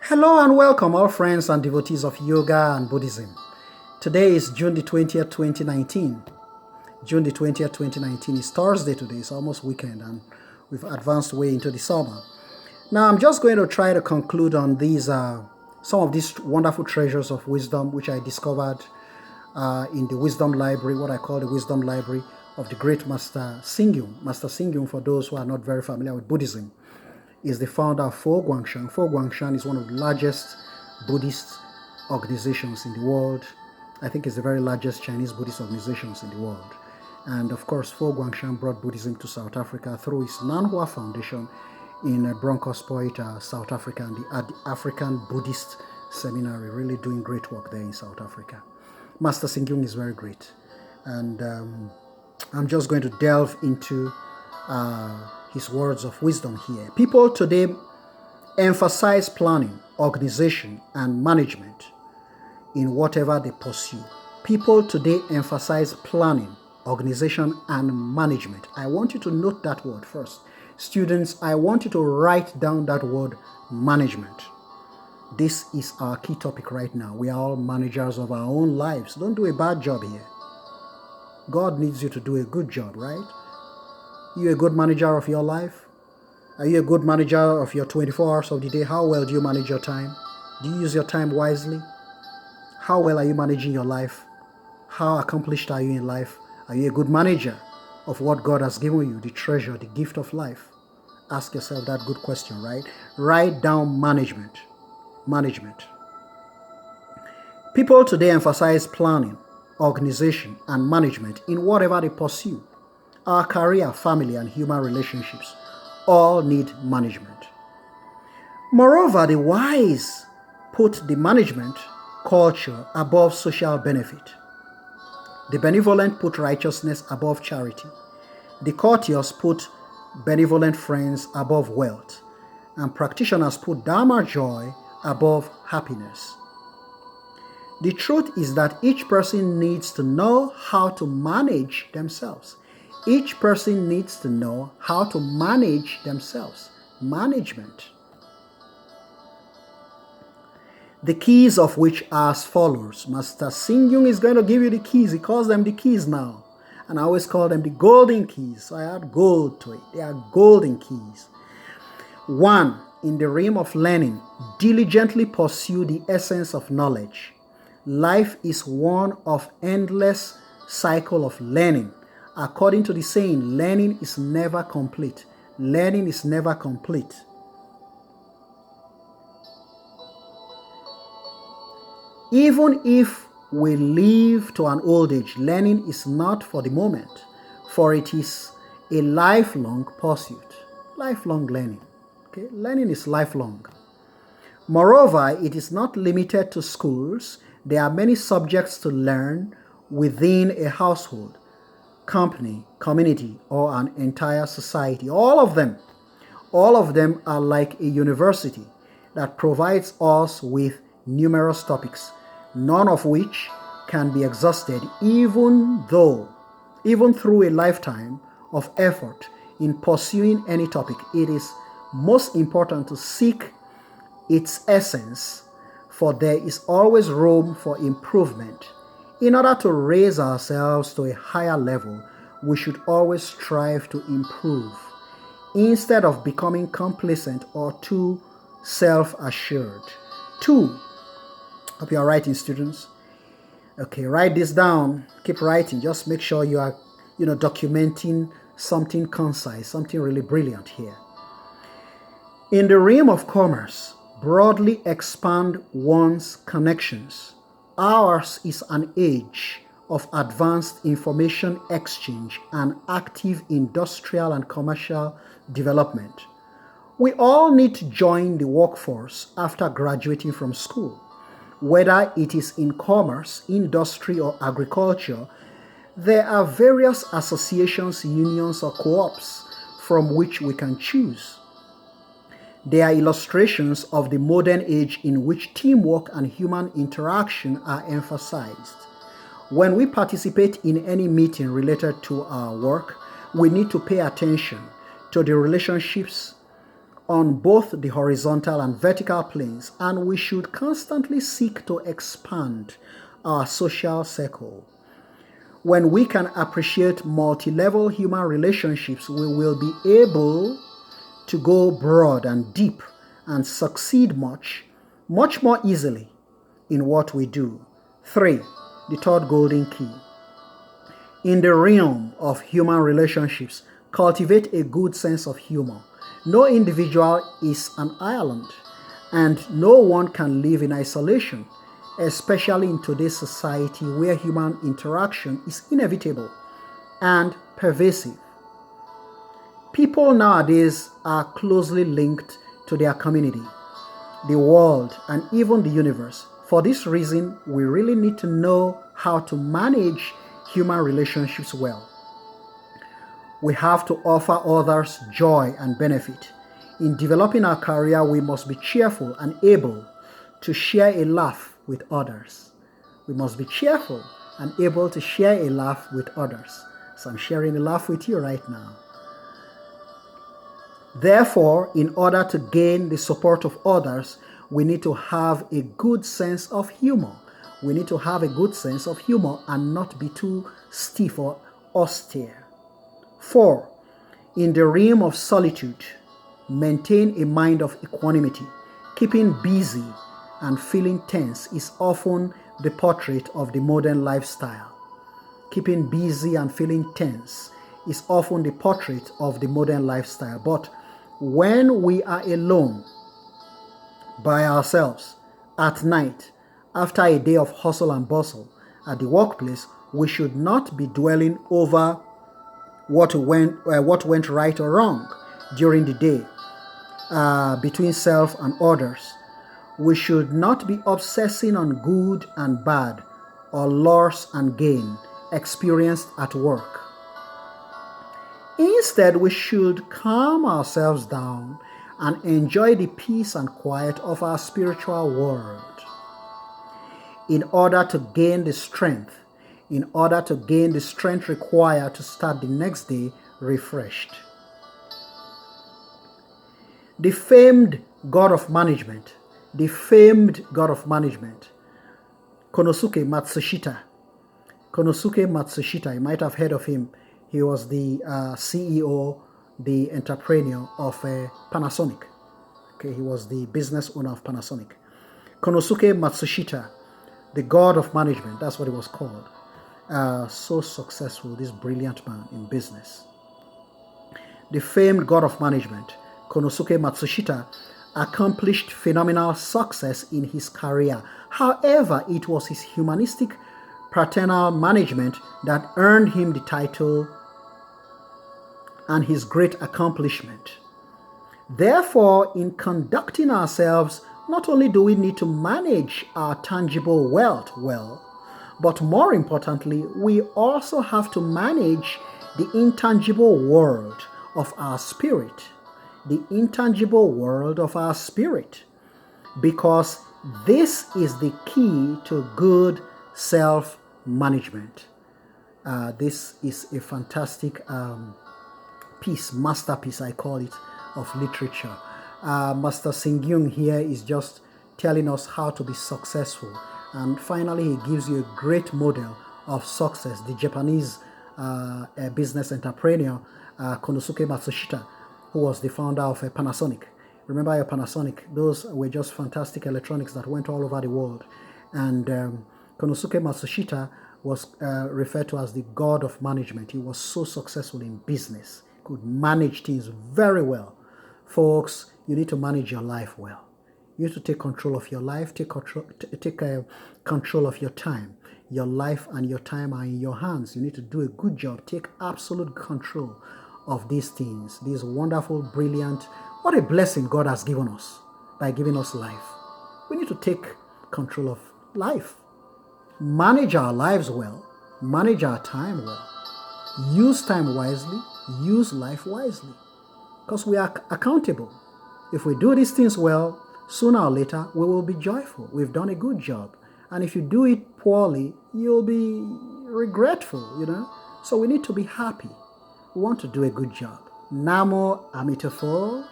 Hello and welcome, all friends and devotees of yoga and Buddhism. Today is June the 20th, 2019. June the 20th, 2019 is Thursday today. It's almost weekend and we've advanced way into the summer. Now, I'm just going to try to conclude on some of these wonderful treasures of wisdom which I discovered in the Wisdom Library, what I call the Wisdom Library of the great Master Xingyun. Master Xingyun, for those who are not very familiar with Buddhism, is the founder of Fo Guangshan. Fo Guangshan is one of the largest Buddhist organizations in the world. I think it's the very largest Chinese Buddhist organizations in the world. And of course, Fo Guangshan brought Buddhism to South Africa through his Nanhua Foundation in Bronkhorstpoort, South Africa, and the African Buddhist Seminary, really doing great work there in South Africa. Master Xingyun is very great. And I'm just going to delve into his words of wisdom here. People today emphasize planning, organization, and management in whatever they pursue. People today emphasize planning, organization, and management. I want you to note that word first. Students, I want you to write down that word, management. This is our key topic right now. We are all managers of our own lives. Don't do a bad job here. God needs you to do a good job, right? You a good manager of your life? Are you a good manager of your 24 hours of the day? How well do you manage your time? Do you use your time wisely? How well are you managing your life? How accomplished are you in life? Are you a good manager of what God has given you, the treasure, the gift of life? Ask yourself that good question, right? Write down management. Management. People today emphasize planning, organization, and management in whatever they pursue. Our career, family, and human relationships all need management. Moreover, the wise put the management culture above social benefit. The benevolent put righteousness above charity. The courteous put benevolent friends above wealth. And practitioners put Dharma joy above happiness. The truth is that each person needs to know how to manage themselves. Each person needs to know how to manage themselves. Management. The keys of which are as follows. Master Xingyun is going to give you the keys. He calls them the keys now. And I always call them the golden keys. So I add gold to it. They are golden keys. 1. In the realm of learning, diligently pursue the essence of knowledge. Life is one of endless cycle of learning. According to the saying, learning is never complete. Learning is never complete. Even if we live to an old age, learning is not for the moment, for it is a lifelong pursuit. Lifelong learning. Okay? Learning is lifelong. Moreover, it is not limited to schools. There are many subjects to learn within a household, company, community, or an entire society. All of them are like a university that provides us with numerous topics, none of which can be exhausted even through a lifetime of effort in pursuing any topic. It is most important to seek its essence, for there is always room for improvement. In order to raise ourselves to a higher level, we should always strive to improve, instead of becoming complacent or too self-assured. 2. Hope you are writing, students. Okay, write this down. Keep writing. Just make sure you are, documenting something concise, something really brilliant here. In the realm of commerce, broadly expand one's connections. Ours is an age of advanced information exchange and active industrial and commercial development. We all need to join the workforce after graduating from school. Whether it is in commerce, industry, or agriculture, there are various associations, unions, or co-ops from which we can choose. They are illustrations of the modern age in which teamwork and human interaction are emphasized. When we participate in any meeting related to our work, we need to pay attention to the relationships on both the horizontal and vertical planes, and we should constantly seek to expand our social circle. When we can appreciate multi-level human relationships, we will be able to go broad and deep and succeed much more easily in what we do. 3. The third golden key. In the realm of human relationships, cultivate a good sense of humor. No individual is an island, and no one can live in isolation, especially in today's society where human interaction is inevitable and pervasive. People nowadays are closely linked to their community, the world, and even the universe. For this reason, we really need to know how to manage human relationships well. We have to offer others joy and benefit. In developing our career, we must be cheerful and able to share a laugh with others. We must be cheerful and able to share a laugh with others. So I'm sharing a laugh with you right now. Therefore, in order to gain the support of others, we need to have a good sense of humor. We need to have a good sense of humor and not be too stiff or austere. 4. In the realm of solitude, maintain a mind of equanimity. Keeping busy and feeling tense is often the portrait of the modern lifestyle. Keeping busy and feeling tense is often the portrait of the modern lifestyle. But when we are alone, by ourselves, at night, after a day of hustle and bustle at the workplace, we should not be dwelling over what went right or wrong during the day between self and others. We should not be obsessing on good and bad or loss and gain experienced at work. Instead, we should calm ourselves down and enjoy the peace and quiet of our spiritual world in order to gain the strength required to start the next day refreshed. The famed god of management, Konosuke Matsushita, you might have heard of him. He was the CEO, the entrepreneur of Panasonic. Okay, he was the business owner of Panasonic. Konosuke Matsushita, the god of management, that's what he was called. So successful, this brilliant man in business. The famed god of management, Konosuke Matsushita, accomplished phenomenal success in his career. However, it was his humanistic paternal management that earned him the title and his great accomplishment. Therefore, in conducting ourselves, not only do we need to manage our tangible wealth well, but more importantly, we also have to manage the intangible world of our spirit. Because this is the key to good self-management. This is a fantastic masterpiece, I call it, of literature. Master Singyung here is just telling us how to be successful. And finally, he gives you a great model of success. The Japanese business entrepreneur, Konosuke Matsushita, who was the founder of Panasonic. Remember your Panasonic? Those were just fantastic electronics that went all over the world. And Konosuke Matsushita was referred to as the god of management. He was so successful in business. He could manage things very well. Folks, you need to manage your life well. You need to take control of your life, take control of your time. Your life and your time are in your hands. You need to do a good job. Take absolute control of these things. These wonderful, brilliant, what a blessing God has given us by giving us life. We need to take control of life. Manage our lives well. Manage our time well. Use time wisely. Use life wisely. Because we are accountable. If we do these things well, sooner or later, we will be joyful. We've done a good job. And if you do it poorly, you'll be regretful, So we need to be happy. We want to do a good job. Namo Amitofo.